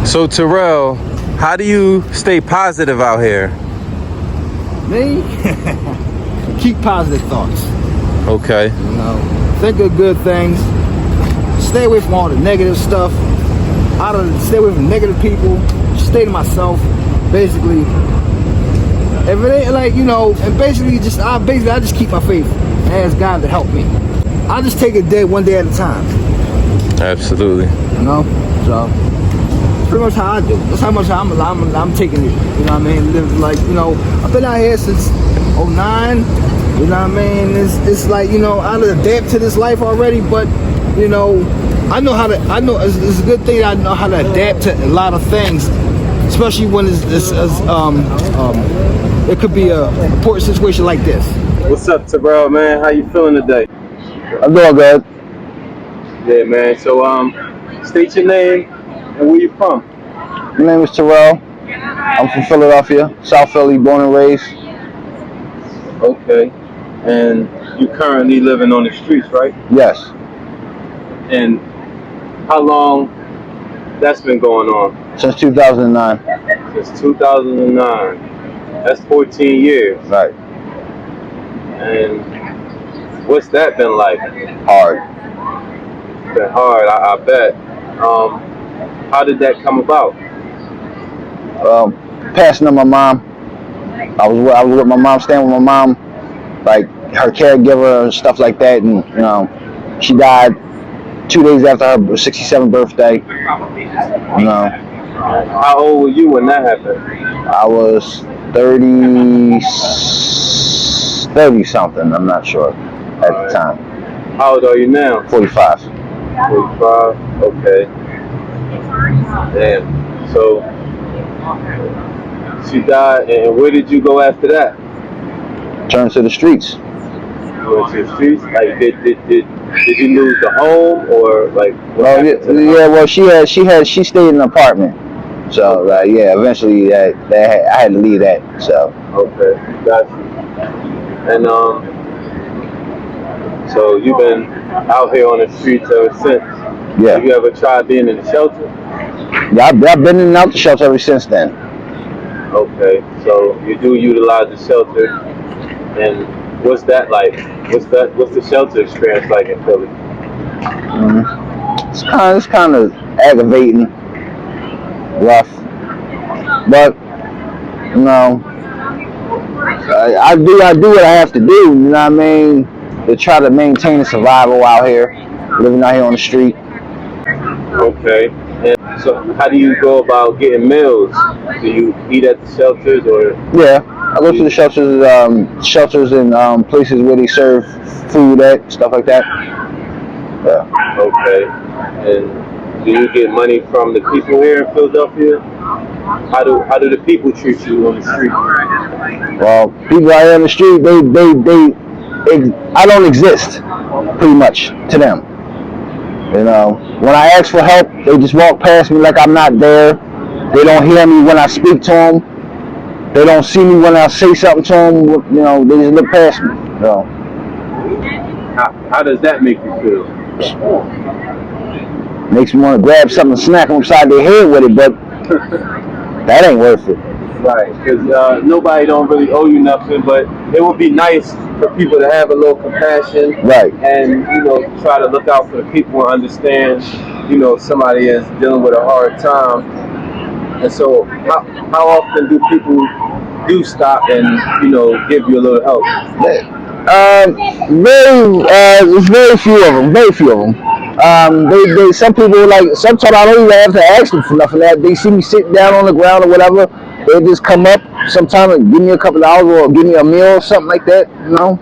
So Terrell, how do you stay positive out here? Me? Keep positive thoughts. Okay. You know, think of good things. Stay away from all the negative stuff. Stay away from negative people. Stay to myself. Basically, if it ain't like, you know, and basically I just keep my faith and ask God to help me. I just take it day one day at a time. Absolutely. You know, so pretty much how I do. That's how much I'm taking it. You know what I mean? Live like, you know, I've been out here since '09. You know what I mean? It's like, you know, I adapt to this life already, but you know, I know it's a good thing I know how to adapt to a lot of things, especially when it could be a important situation like this. What's up, Terrell, man? How you feeling today? I'm doing good. Yeah, man. So, state your name and where you from. My name is Terrel. I'm from Philadelphia, South Philly, born and raised. Okay. And you currently living on the streets, right? Yes. And how long that's been going on? Since 2009. Since 2009. That's 14 years. Right. And what's that been like? Hard. It's been hard, I bet. How did that come about? Passing of my mom. I was with my mom, staying with my mom, like her caregiver and stuff like that, and you know, she died 2 days after her 67th birthday. You know. How old were you when that happened? I was 30 something, I'm not sure at the time. How old are you now? 45. 45? Okay. Damn. So, she died, and where did you go after that? Turned to the streets. You went to the streets? Like, did you lose the home, or like? Well, yeah. Well, she stayed in an apartment. So, eventually I had to leave that. So. Okay, got you. And so you've been out here on the streets ever since. Yeah. Have you ever tried being in the shelter? Yeah, I've been in and out the shelter ever since then. Okay, so you do utilize the shelter, and what's that like? What's the shelter experience like in Philly? It's kind of aggravating, rough, but you know, I do what I have to do. You know what I mean? To try to maintain survival out here, living out here on the street. Okay. And so how do you go about getting meals? Do you eat at the shelters or? Yeah, I go to the shelters and places where they serve food at, stuff like that. Yeah. Okay. And do you get money from the people here in Philadelphia? How do the people treat you on the street? Well, people out here on the street, I don't exist, pretty much, to them. You know, when I ask for help, they just walk past me like I'm not there. They don't hear me when I speak to them. They don't see me when I say something to them. You know, they just look past me. You know. How does that make you feel? Makes me want to grab something and smack them upside their head with it, but that ain't worth it. Right, because nobody don't really owe you nothing, but it would be nice for people to have a little compassion, right? And you know, try to look out for the people and understand, you know, somebody is dealing with a hard time. And so, how often do people do stop and you know give you a little help? Very few of them. Very few of them. They some people like sometimes I don't even have to ask them for nothing. They see me sitting down on the ground or whatever. They just come up sometimes and give me a couple of dollars or give me a meal or something like that. You know.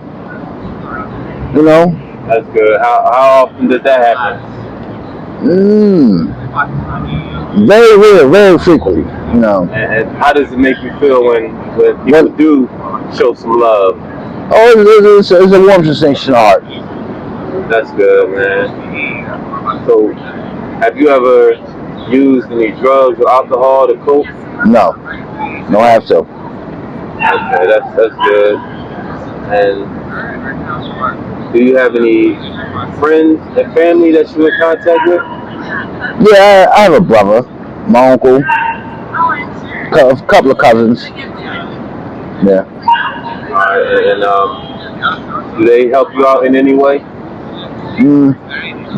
That's good. How often does that happen? Very rare, very frequently. You know. And how does it make you feel when people do show some love? Oh, it's a warm sensation in the heart. That's good, man. So, have you ever used any drugs or alcohol to cope? No, don't have to. Okay, that's good. And do you have any friends and family that you're in contact with? Yeah, I have a brother. my uncle, a couple of cousins. Yeah. And do they help you out in any way?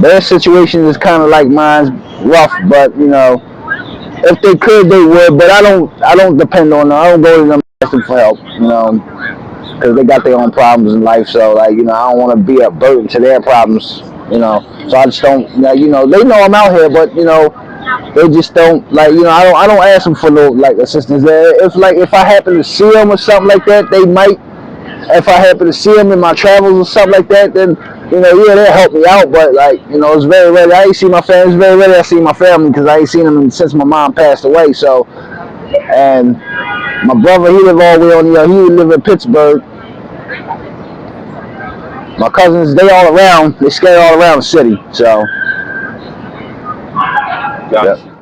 Their situation is kind of like mine's, rough, but if they could, they would. But I don't depend on them. I don't go to them asking for help, because they got their own problems in life. So like, I don't want to be a burden to their problems. So I just don't. They know I'm out here, but they just don't like. I don't ask them for no like assistance. If I happen to see them or something like that, they might. If I happen to see them in my travels or something like that, then yeah, they'll help me out. But like, it's very rare. I ain't seen my family. It's very rare I see my family because I ain't seen them since my mom passed away. So, and my brother, he live all the way on he live in Pittsburgh. My cousins, they all around. They scattered all around the city. So, Gotcha. yeah.